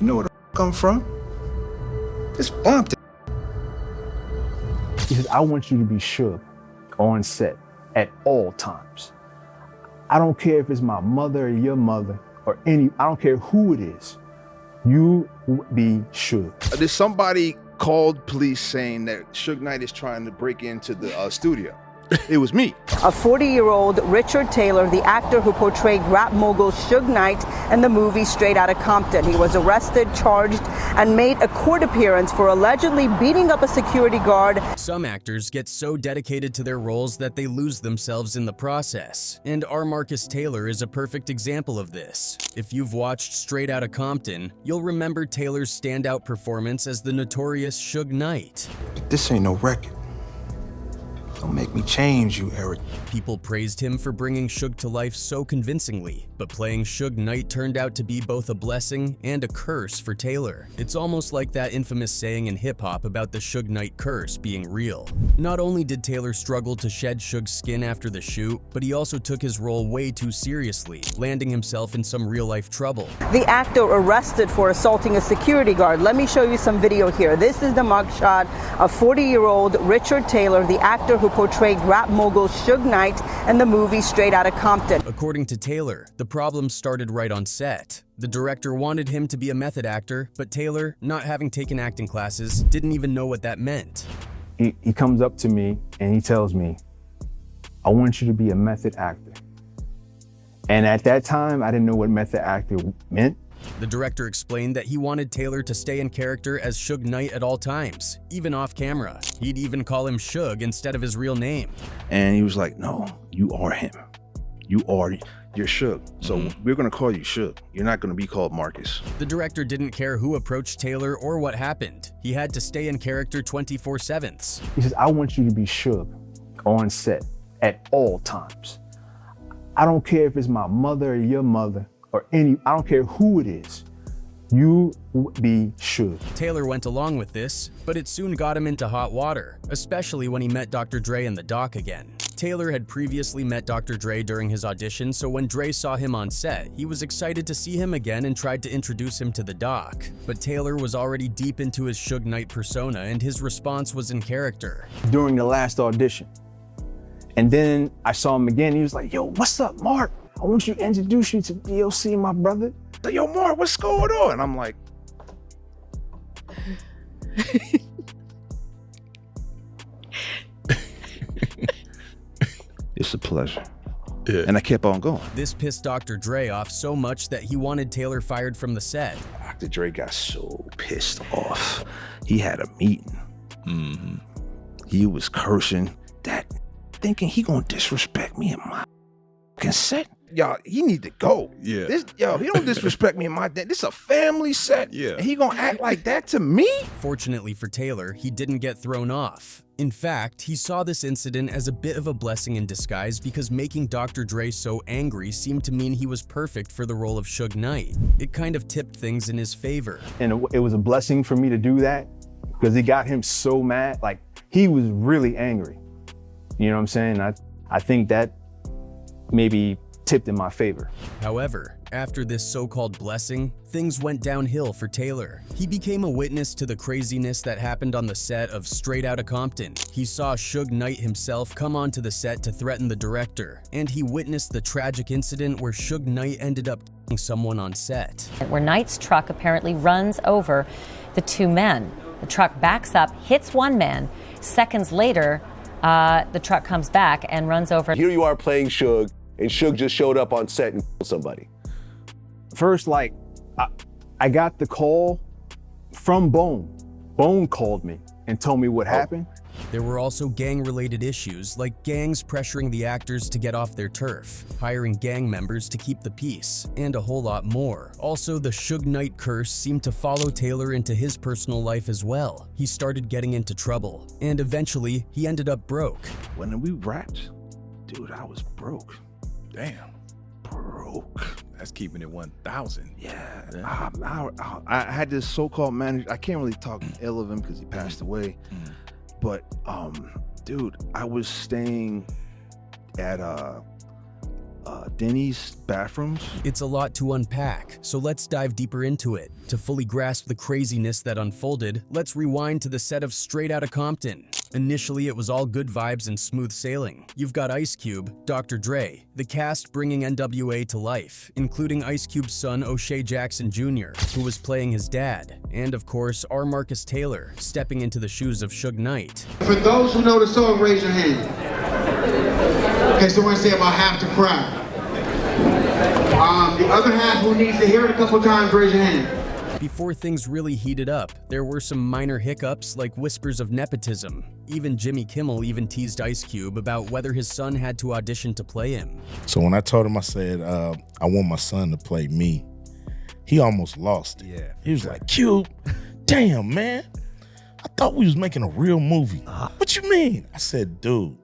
You know where the f I'm from? Just bumped it. He says, I want you to be Suge on set at all times. I don't care if it's my mother or your mother or I don't care who it is. You be Suge. There's somebody called police saying that Suge Knight is trying to break into the studio. It was me. A 40-year-old Richard Taylor, the actor who portrayed rap mogul Suge Knight in the movie Straight Outta Compton. He was arrested, charged, and made a court appearance for allegedly beating up a security guard. Some actors get so dedicated to their roles that they lose themselves in the process. And R. Marcus Taylor is a perfect example of this. If you've watched Straight Outta Compton, you'll remember Taylor's standout performance as the notorious Suge Knight. This ain't no record. Don't make me change you, Eric. People praised him for bringing Suge to life so convincingly, but playing Suge Knight turned out to be both a blessing and a curse for Taylor. It's almost like that infamous saying in hip-hop about the Suge Knight curse being real. Not only did Taylor struggle to shed Suge's skin after the shoot, but he also took his role way too seriously, landing himself in some real-life trouble. The actor arrested for assaulting a security guard. Let me show you some video here. This is the mugshot of 40-year-old Richard Taylor, the actor who portrayed rap mogul Suge Knight in the movie Straight Outta Compton. According to Taylor, the problem started right on set. The director wanted him to be a method actor, but Taylor, not having taken acting classes, didn't even know what that meant. He comes up to me and he tells me, I want you to be a method actor. And at that time, I didn't know what method actor meant. The director explained that he wanted Taylor to stay in character as Suge Knight at all times, even off camera. He'd even call him Suge instead of his real name. And he was like, no, you are him. You're Suge. So we're gonna call you Suge. You're not gonna be called Marcus. The director didn't care who approached Taylor or what happened. He had to stay in character 24/7. He says, I want you to be Suge on set at all times. I don't care if it's my mother or your mother or I don't care who it is. You be Suge. Taylor went along with this, but it soon got him into hot water, especially when he met Dr. Dre in the doc again. Taylor had previously met Dr. Dre during his audition, so when Dre saw him on set, he was excited to see him again and tried to introduce him to the doc. But Taylor was already deep into his Suge Knight persona, and his response was in character. During the last audition. And then I saw him again, he was like, yo, what's up, Mark? I want you to introduce you to DOC, my brother. Like, yo, Mark, what's going on? And I'm like, it's a pleasure. Yeah. And I kept on going. This pissed Dr. Dre off so much that he wanted Taylor fired from the set. Dr. Dre got so pissed off. He had a meeting. He was cursing, thinking he gonna disrespect me in my set. Y'all, he need to go. Yeah. He don't disrespect me in my day. This is a family set. Yeah. And he gonna act like that to me? Fortunately for Taylor, he didn't get thrown off. In fact, he saw this incident as a bit of a blessing in disguise because making Dr. Dre so angry seemed to mean he was perfect for the role of Suge Knight. It kind of tipped things in his favor. And it was a blessing for me to do that because it got him so mad. Like, he was really angry. You know what I'm saying? I think that maybe tipped in my favor. However, after this so-called blessing, things went downhill for Taylor. He became a witness to the craziness that happened on the set of Straight Outta Compton. He saw Suge Knight himself come onto the set to threaten the director, and he witnessed the tragic incident where Suge Knight ended up killing someone on set. Where Knight's truck apparently runs over the two men. The truck backs up, hits one man. Seconds later, the truck comes back and runs over. Here you are playing Suge, and Suge just showed up on set and killed somebody. First, like, I got the call from Bone. Bone called me and told me what happened. There were also gang-related issues, like gangs pressuring the actors to get off their turf, hiring gang members to keep the peace, and a whole lot more. Also, the Suge Knight curse seemed to follow Taylor into his personal life as well. He started getting into trouble, and eventually, he ended up broke. When we rapped, dude, I was broke. Damn. Broke. That's keeping it 1,000. Yeah. I had this so-called manager. I can't really talk ill of him because he passed away. But dude, I was staying at Denny's bathrooms. It's a lot to unpack, so let's dive deeper into it. To fully grasp the craziness that unfolded, let's rewind to the set of Straight Outta Compton. Initially, it was all good vibes and smooth sailing. You've got Ice Cube, Dr. Dre, the cast bringing NWA to life, including Ice Cube's son O'Shea Jackson Jr., who was playing his dad, and of course, R. Marcus Taylor, stepping into the shoes of Suge Knight. For those who know the song, raise your hand. Okay, so I want to say about half the crowd. The other half who needs to hear it a couple times, raise your hand. Before things really heated up, there were some minor hiccups like whispers of nepotism. Even Jimmy Kimmel even teased Ice Cube about whether his son had to audition to play him. So when I told him, I said, I want my son to play me, he almost lost it. Yeah. He was like, Cube, damn, man. I thought we was making a real movie. What you mean? I said, dude,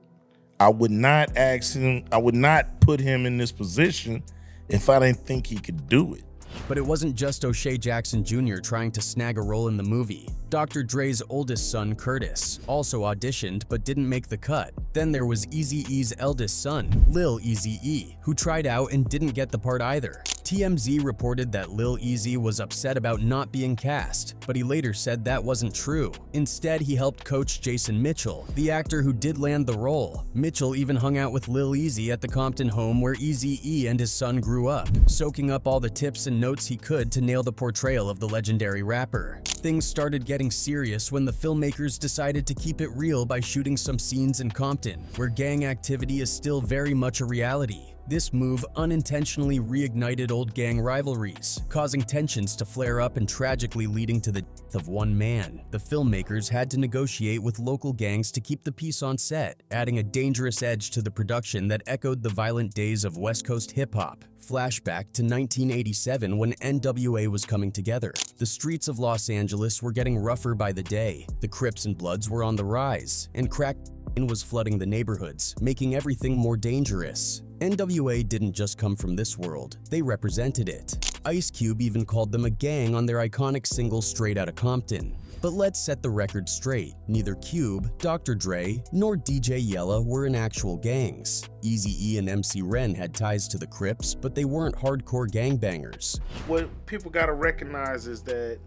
I would not ask him, I would not put him in this position if I didn't think he could do it. But it wasn't just O'Shea Jackson Jr. trying to snag a role in the movie. Dr. Dre's oldest son, Curtis, also auditioned but didn't make the cut. Then there was Eazy-E's eldest son, Lil E, who tried out and didn't get the part either. TMZ reported that Lil E was upset about not being cast, but he later said that wasn't true. Instead, he helped coach Jason Mitchell, the actor who did land the role. Mitchell even hung out with Lil E at the Compton home where Eazy-E and his son grew up, soaking up all the tips and notes he could to nail the portrayal of the legendary rapper. Things started getting serious when the filmmakers decided to keep it real by shooting some scenes in Compton, where gang activity is still very much a reality. This move unintentionally reignited old gang rivalries, causing tensions to flare up and tragically leading to the death of one man. The filmmakers had to negotiate with local gangs to keep the peace on set, adding a dangerous edge to the production that echoed the violent days of West Coast hip-hop. Flashback to 1987 when NWA was coming together. The streets of Los Angeles were getting rougher by the day. The Crips and Bloods were on the rise, and crack was flooding the neighborhoods, making everything more dangerous. NWA didn't just come from this world, they represented it. Ice Cube even called them a gang on their iconic single Straight Outta Compton. But let's set the record straight. Neither Cube, Dr. Dre, nor DJ Yella were in actual gangs. Eazy-E and MC Ren had ties to the Crips, but they weren't hardcore gangbangers. What people gotta recognize is that,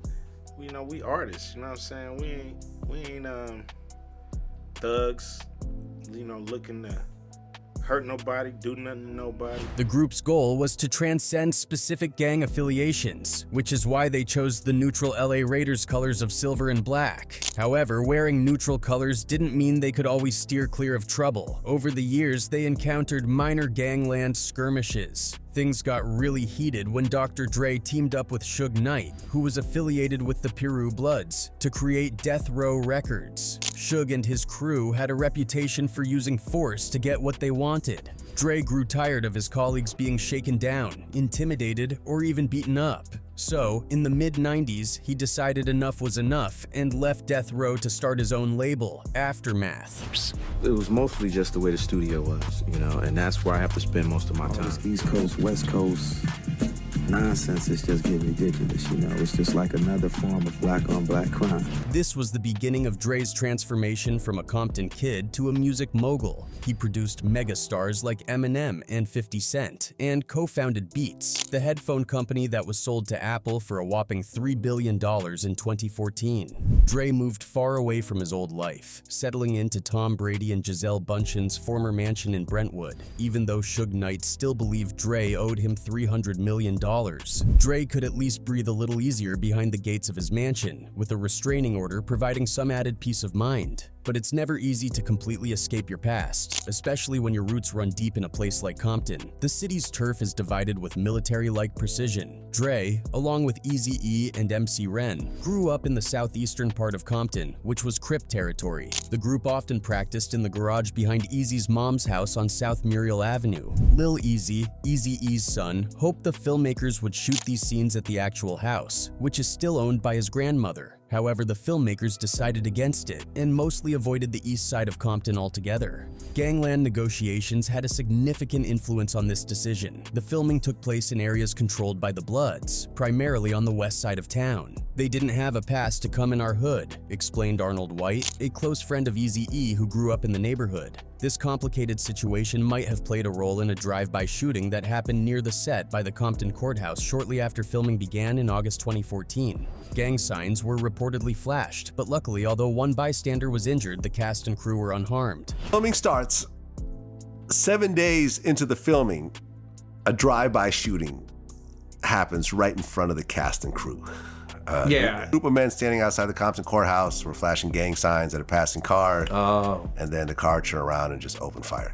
we artists, you know what I'm saying? We ain't thugs, looking to hurt nobody, do nothing to nobody. The group's goal was to transcend specific gang affiliations, which is why they chose the neutral LA Raiders colors of silver and black. However, wearing neutral colors didn't mean they could always steer clear of trouble. Over the years, they encountered minor gangland skirmishes. Things got really heated when Dr. Dre teamed up with Suge Knight, who was affiliated with the Piru Bloods, to create Death Row Records. Suge and his crew had a reputation for using force to get what they wanted. Dre grew tired of his colleagues being shaken down, intimidated, or even beaten up. So, in the mid-90s, he decided enough was enough and left Death Row to start his own label, Aftermath. It was mostly just the way the studio was, and that's where I have to spend most of my time. This East Coast, West Coast nonsense is just getting ridiculous, It's just like another form of black-on-black crime. This was the beginning of Dre's transformation from a Compton kid to a music mogul. He produced megastars like Eminem and 50 Cent, and co-founded Beats, the headphone company that was sold to Apple for a whopping $3 billion in 2014. Dre moved far away from his old life, settling into Tom Brady and Gisele Bündchen's former mansion in Brentwood, even though Suge Knight still believed Dre owed him $300 million. Dre could at least breathe a little easier behind the gates of his mansion, with a restraining order providing some added peace of mind. But it's never easy to completely escape your past, especially when your roots run deep in a place like Compton. The city's turf is divided with military-like precision. Dre, along with Eazy-E and MC Ren, grew up in the southeastern part of Compton, which was Crip territory. The group often practiced in the garage behind Eazy's mom's house on South Muriel Avenue. Lil E, Eazy-E's son, hoped the filmmakers would shoot these scenes at the actual house, which is still owned by his grandmother. However, the filmmakers decided against it and mostly avoided the east side of Compton altogether. Gangland negotiations had a significant influence on this decision. The filming took place in areas controlled by the Bloods, primarily on the west side of town. They didn't have a pass to come in our hood, explained Arnold White, a close friend of Eazy E who grew up in the neighborhood. This complicated situation might have played a role in a drive-by shooting that happened near the set by the Compton courthouse shortly after filming began in August 2014. Gang signs were reportedly flashed, but luckily, although one bystander was injured, the cast and crew were unharmed. Filming starts 7 days into the filming. A drive-by shooting happens right in front of the cast and crew. A group of men standing outside the Compton courthouse were flashing gang signs at a passing car. And then the car turned around and just opened fire.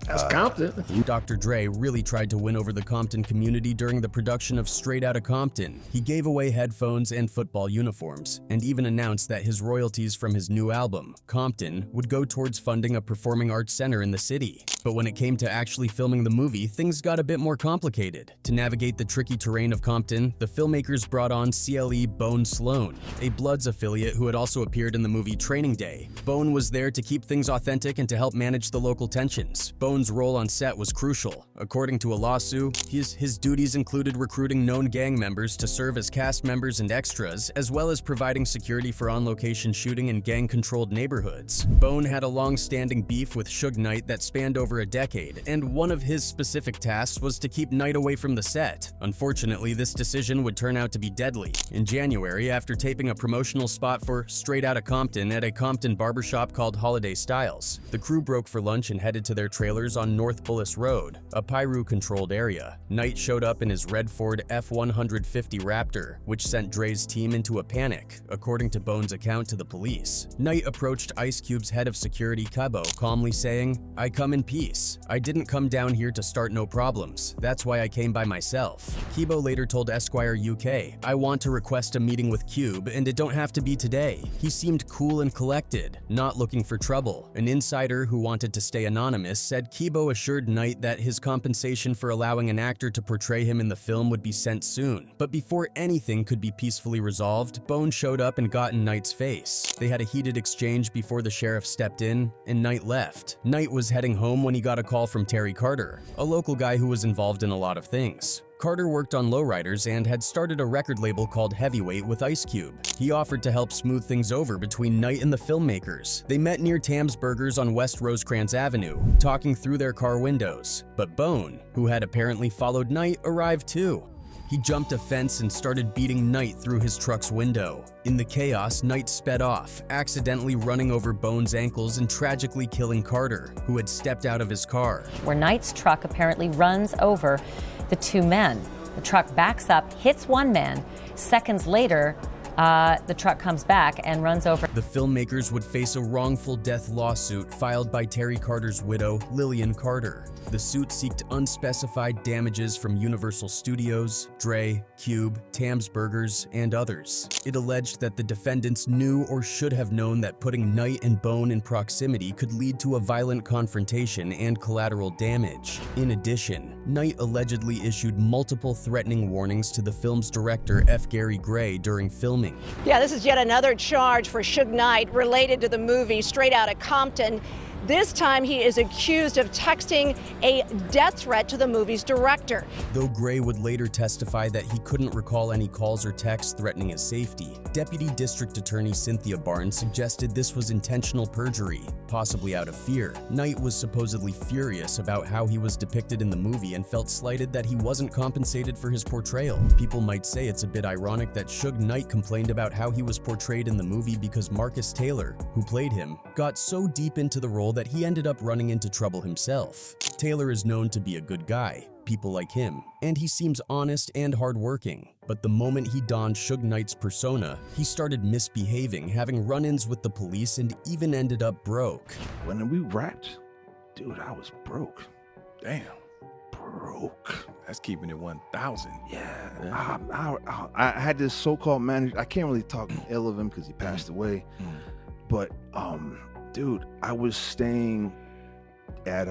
That's Compton. Dr. Dre really tried to win over the Compton community during the production of Straight Outta Compton. He gave away headphones and football uniforms, and even announced that his royalties from his new album, Compton, would go towards funding a performing arts center in the city. But when it came to actually filming the movie, things got a bit more complicated. To navigate the tricky terrain of Compton, the filmmakers brought on CLE Bone Sloan, a Bloods affiliate who had also appeared in the movie Training Day. Bone was there to keep things authentic and to help manage the local tensions. Bone's role on set was crucial. According to a lawsuit, his duties included recruiting known gang members to serve as cast members and extras, as well as providing security for on-location shooting in gang-controlled neighborhoods. Bone had a long-standing beef with Suge Knight that spanned over a decade, and one of his specific tasks was to keep Knight away from the set. Unfortunately, this decision would turn out to be deadly. In January, after taping a promotional spot for Straight Outta Compton at a Compton barbershop called Holiday Styles, the crew broke for lunch and headed to their trailers on North Bullis Road, a Pyru-controlled area. Knight showed up in his red Ford F-150 Raptor, which sent Dre's team into a panic, according to Bone's account to the police. Knight approached Ice Cube's head of security, Cabo, calmly saying, "I come in peace. I didn't come down here to start no problems. That's why I came by myself." Kibo later told Esquire UK, "I want to request a meeting with Cube, and it don't have to be today." He seemed cool and collected, not looking for trouble. An insider who wanted to stay anonymous said Kibo assured Knight that his compensation for allowing an actor to portray him in the film would be sent soon. But before anything could be peacefully resolved, Bone showed up and got in Knight's face. They had a heated exchange before the sheriff stepped in, and Knight left. Knight was heading home when he got a call from Terry Carter, a local guy who was involved in a lot of things. Carter worked on lowriders and had started a record label called Heavyweight with Ice Cube. He offered to help smooth things over between Knight and the filmmakers. They met near Tam's Burgers on West Rosecrans Avenue, talking through their car windows. But Bone, who had apparently followed Knight, arrived too. He jumped a fence and started beating Knight through his truck's window. In the chaos, Knight sped off, accidentally running over Bone's ankles and tragically killing Carter, who had stepped out of his car. Where Knight's truck apparently runs over the two men. The truck backs up, hits one man. Seconds later, the truck comes back and runs over. The filmmakers would face a wrongful death lawsuit filed by Terry Carter's widow, Lillian Carter. The suit seeked unspecified damages from Universal Studios, Dre, Cube, Tam's Burgers, and others. It alleged that the defendants knew or should have known that putting Knight and Bone in proximity could lead to a violent confrontation and collateral damage. In addition, Knight allegedly issued multiple threatening warnings to the film's director, F. Gary Gray, during filming. Yeah, this is yet another charge for Suge Knight related to the movie Straight Outta Compton. This time he is accused of texting a death threat to the movie's director. Though Gray would later testify that he couldn't recall any calls or texts threatening his safety, Deputy District Attorney Cynthia Barnes suggested this was intentional perjury, possibly out of fear. Knight was supposedly furious about how he was depicted in the movie and felt slighted that he wasn't compensated for his portrayal. People might say it's a bit ironic that Suge Knight complained about how he was portrayed in the movie because Marcus Taylor, who played him, got so deep into the role that he ended up running into trouble himself. Taylor is known to be a good guy, people like him, and he seems honest and hardworking. But the moment he donned Suge Knight's persona, he started misbehaving, having run-ins with the police, and even ended up broke. When we rapped, dude, I was broke. Damn. Broke. That's keeping it 1,000. Yeah. I had this so-called manager. I can't really talk ill of him because he passed away. But dude, I was staying at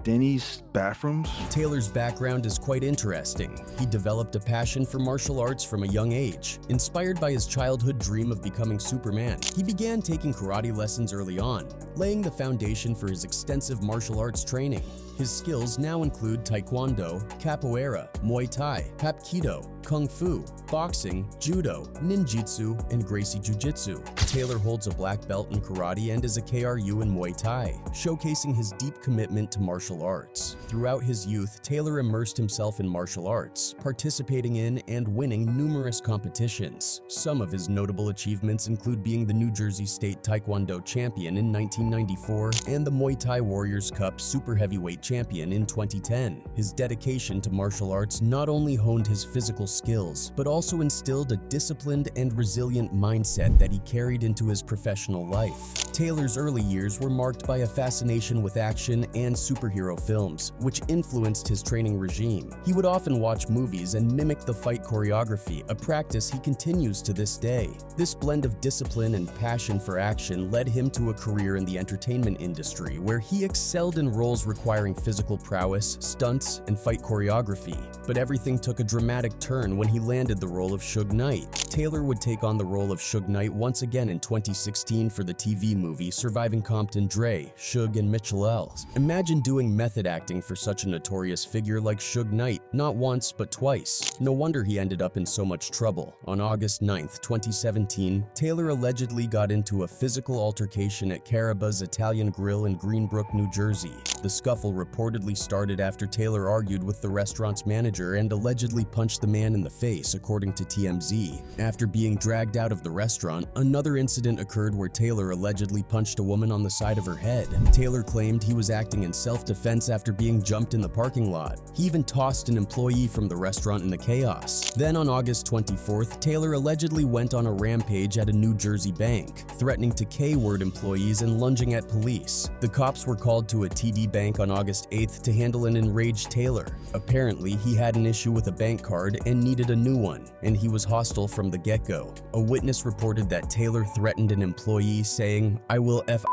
Denny's bathrooms. Taylor's background is quite interesting. He developed a passion for martial arts from a young age. Inspired by his childhood dream of becoming Superman, he began taking karate lessons early on, laying the foundation for his extensive martial arts training. His skills now include Taekwondo, Capoeira, Muay Thai, Hapkido, Kung Fu, boxing, Judo, Ninjutsu, and Gracie Jiu-Jitsu. Taylor holds a black belt in karate and is a KRU in Muay Thai, showcasing his deep commitment to martial arts. Throughout his youth, Taylor immersed himself in martial arts, participating in and winning numerous competitions. Some of his notable achievements include being the New Jersey State Taekwondo champion in 1994 and the Muay Thai Warriors Cup Super Heavyweight champion in 2010. His dedication to martial arts not only honed his physical skills, but also instilled a disciplined and resilient mindset that he carried into his professional life. Taylor's early years were marked by a fascination with action and superhero films, which influenced his training regime. He would often watch movies and mimic the fight choreography, a practice he continues to this day. This blend of discipline and passion for action led him to a career in the entertainment industry, where he excelled in roles requiring physical prowess, stunts, and fight choreography. But everything took a dramatic turn when he landed the role of Suge Knight. Taylor would take on the role of Suge Knight once again in 2016 for the TV movie Surviving Compton Dre, Suge and Mitchell L's. Imagine doing method acting for such a notorious figure like Suge Knight, not once but twice. No wonder he ended up in so much trouble. On August 9th, 2017, Taylor allegedly got into a physical altercation at Carrabba's Italian Grill in Greenbrook, New Jersey. The scuffle reportedly started after Taylor argued with the restaurant's manager and allegedly punched the man in the face, according to TMZ. After being dragged out of the restaurant, another incident occurred where Taylor allegedly punched a woman on the side of her head. Taylor claimed he was acting in self-defense after being jumped in the parking lot. He even tossed an employee from the restaurant in the chaos. Then on August 24th, Taylor allegedly went on a rampage at a New Jersey bank, threatening to K-word employees and lunging at police. The cops were called to a TD Bank on August 8th to handle an enraged Taylor. Apparently, he had an issue with a bank card and needed a new one, and he was hostile from the get-go. A witness reported that Taylor threatened an employee, saying, "I will F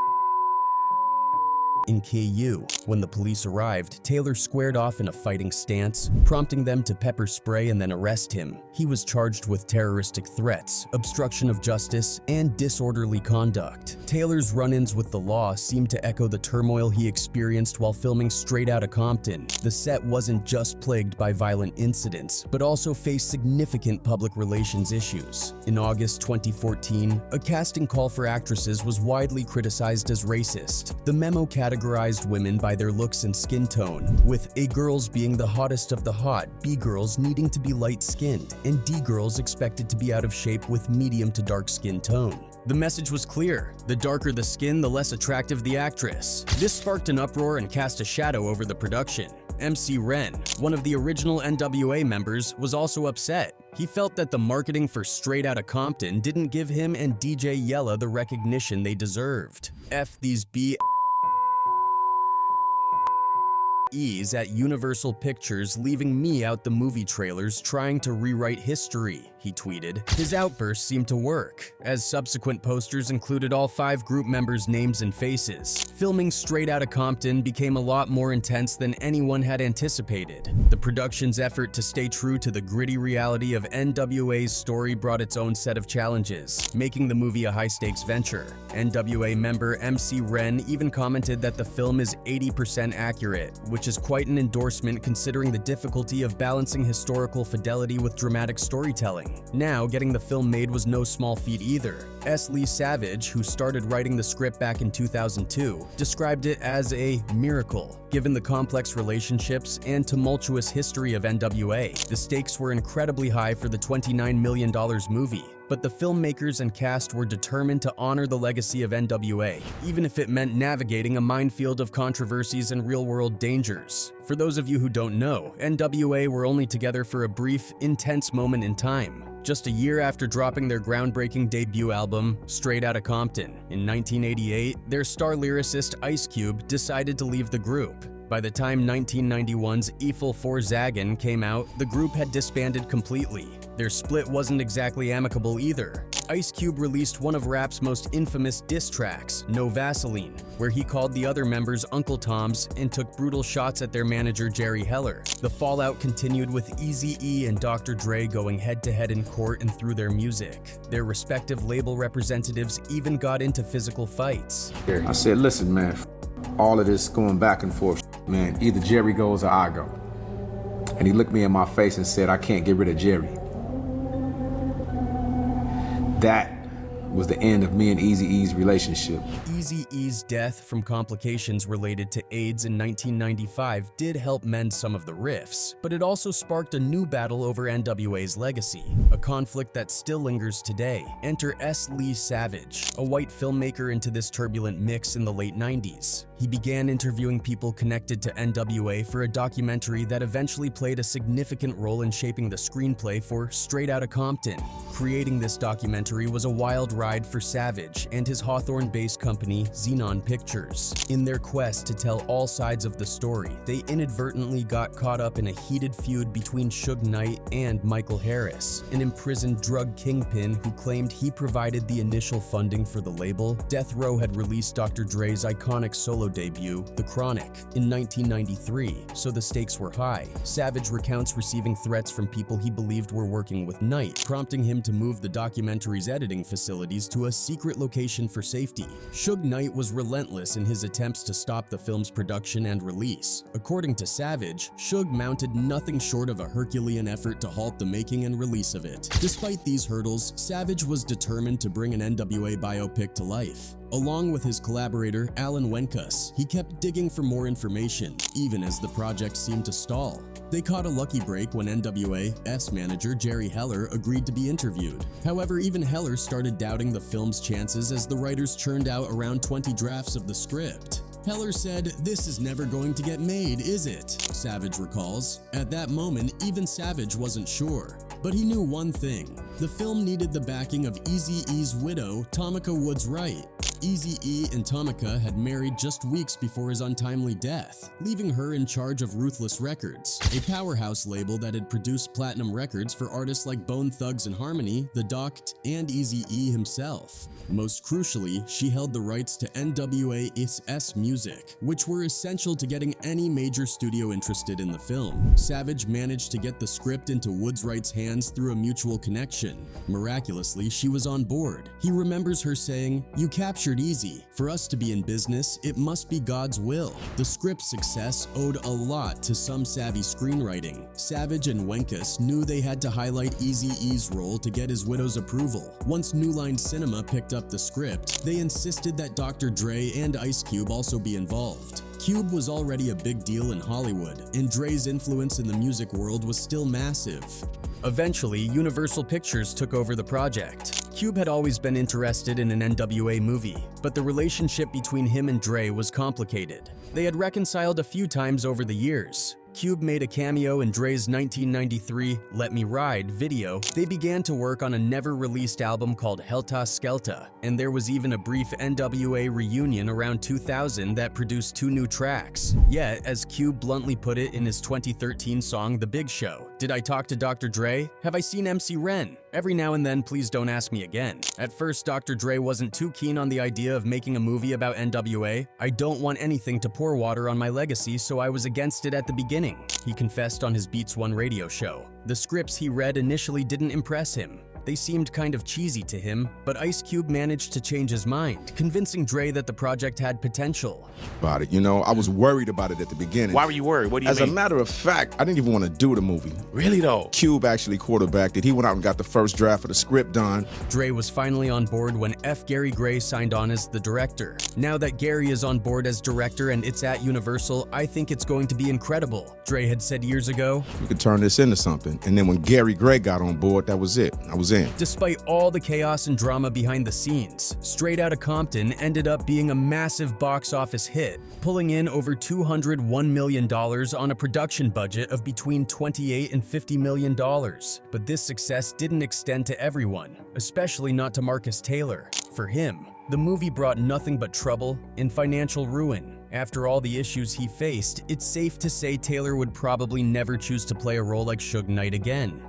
in KU." When the police arrived, Taylor squared off in a fighting stance, prompting them to pepper spray and then arrest him. He was charged with terroristic threats, obstruction of justice, and disorderly conduct. Taylor's run-ins with the law seemed to echo the turmoil he experienced while filming Straight Outta Compton. The set wasn't just plagued by violent incidents, but also faced significant public relations issues. In August 2014, a casting call for actresses was widely criticized as racist. The memo categorized women by their looks and skin tone, with A girls being the hottest of the hot, B girls needing to be light-skinned, and D girls expected to be out of shape with medium to dark skin tone. The message was clear: the darker the skin, the less attractive the actress. This sparked an uproar and cast a shadow over the production. MC Ren, one of the original NWA members, was also upset. He felt that the marketing for Straight Outta Compton didn't give him and DJ Yella the recognition they deserved. F these B E's at Universal Pictures, leaving me out the movie trailers trying to rewrite history, he tweeted. His outburst seemed to work, as subsequent posters included all 5 group members' names and faces. Filming Straight Outta Compton became a lot more intense than anyone had anticipated. The production's effort to stay true to the gritty reality of NWA's story brought its own set of challenges, making the movie a high-stakes venture. NWA member MC Ren even commented that the film is 80% accurate, which is quite an endorsement considering the difficulty of balancing historical fidelity with dramatic storytelling. Now, getting the film made was no small feat either. S. Lee Savage, who started writing the script back in 2002, described it as a miracle, given the complex relationships and tumultuous history of NWA. The stakes were incredibly high for the $29 million movie, but the filmmakers and cast were determined to honor the legacy of NWA, even if it meant navigating a minefield of controversies and real-world dangers. For those of you who don't know, NWA were only together for a brief, intense moment in time, just a year after dropping their groundbreaking debut album, Straight Outta Compton. In 1988, their star lyricist Ice Cube decided to leave the group. By the time 1991's Eiffel 4 Zaggin came out, the group had disbanded completely. Their split wasn't exactly amicable either. Ice Cube released one of rap's most infamous diss tracks, No Vaseline, where he called the other members Uncle Toms and took brutal shots at their manager Jerry Heller. The fallout continued with Eazy-E and Dr. Dre going head-to-head in court and through their music. Their respective label representatives even got into physical fights. I said, listen, man, all of this going back and forth, man, either Jerry goes or I go. And he looked me in my face and said, I can't get rid of Jerry. That was the end of me and Eazy-E's relationship. Eazy-E's death from complications related to AIDS in 1995 did help mend some of the rifts, but it also sparked a new battle over NWA's legacy, a conflict that still lingers today. Enter S. Lee Savage, a white filmmaker into this turbulent mix in the late 90s. He began interviewing people connected to NWA for a documentary that eventually played a significant role in shaping the screenplay for Straight Outta Compton. Creating this documentary was a wild ride for Savage and his Hawthorne-based company, Xenon Pictures. In their quest to tell all sides of the story, they inadvertently got caught up in a heated feud between Suge Knight and Michael Harris, an imprisoned drug kingpin who claimed he provided the initial funding for the label. Death Row had released Dr. Dre's iconic solo debut, The Chronic, in 1993, so the stakes were high. Savage recounts receiving threats from people he believed were working with Knight, prompting him to move the documentary's editing facilities to a secret location for safety. Suge Knight was relentless in his attempts to stop the film's production and release. According to Savage, Suge mounted nothing short of a Herculean effort to halt the making and release of it. Despite these hurdles, Savage was determined to bring an NWA biopic to life. Along with his collaborator, Alan Wenkus, he kept digging for more information, even as the project seemed to stall. They caught a lucky break when NWA's manager Jerry Heller agreed to be interviewed. However, even Heller started doubting the film's chances as the writers churned out around 20 drafts of the script. Heller said, "This is never going to get made, is it?" Savage recalls. At that moment, even Savage wasn't sure. But he knew one thing. The film needed the backing of Eazy-E's widow, Tamika Woods Wright. Eazy-E and Tamika had married just weeks before his untimely death, leaving her in charge of Ruthless Records, a powerhouse label that had produced platinum records for artists like Bone Thugs and Harmony, The Doct, and Eazy-E himself. Most crucially, she held the rights to NWA's music, which were essential to getting any major studio interested in the film. Savage managed to get the script into Woods Wright's hands through a mutual connection. Miraculously, she was on board. He remembers her saying, "You captured Easy. For us to be in business, it must be God's will." The script's success owed a lot to some savvy screenwriting. Savage and Wenkus knew they had to highlight Eazy-E's role to get his widow's approval. Once New Line Cinema picked up the script, they insisted that Dr. Dre and Ice Cube also be involved. Cube was already a big deal in Hollywood, and Dre's influence in the music world was still massive. Eventually, Universal Pictures took over the project. Cube had always been interested in an NWA movie, but the relationship between him and Dre was complicated. They had reconciled a few times over the years. Cube made a cameo in Dre's 1993 Let Me Ride video. They began to work on a never-released album called Helta Skelta, and there was even a brief NWA reunion around 2000 that produced 2 new tracks. Yet, as Cube bluntly put it in his 2013 song The Big Show, "Did I talk to Dr. Dre? Have I seen MC Ren? Every now and then, please don't ask me again." At first, Dr. Dre wasn't too keen on the idea of making a movie about NWA. "I don't want anything to pour water on my legacy, so I was against it at the beginning," he confessed on his Beats One radio show. The scripts he read initially didn't impress him. They seemed kind of cheesy to him, but Ice Cube managed to change his mind, convincing Dre that the project had potential. About it, I was worried about it at the beginning. Why were you worried? What do you mean? As a matter of fact, I didn't even want to do the movie. Really though? Cube actually quarterbacked it. He went out and got the first draft of the script done. Dre was finally on board when F. Gary Gray signed on as the director. Now that Gary is on board as director and it's at Universal, I think it's going to be incredible, Dre had said years ago. We could turn this into something. And then when Gary Gray got on board, that was it. I was in. Despite all the chaos and drama behind the scenes, Straight Outta Compton ended up being a massive box office hit, pulling in over $201 million on a production budget of between $28 and $50 million. But this success didn't extend to everyone, especially not to Marcus Taylor. For him, the movie brought nothing but trouble and financial ruin. After all the issues he faced, it's safe to say Taylor would probably never choose to play a role like Suge Knight again.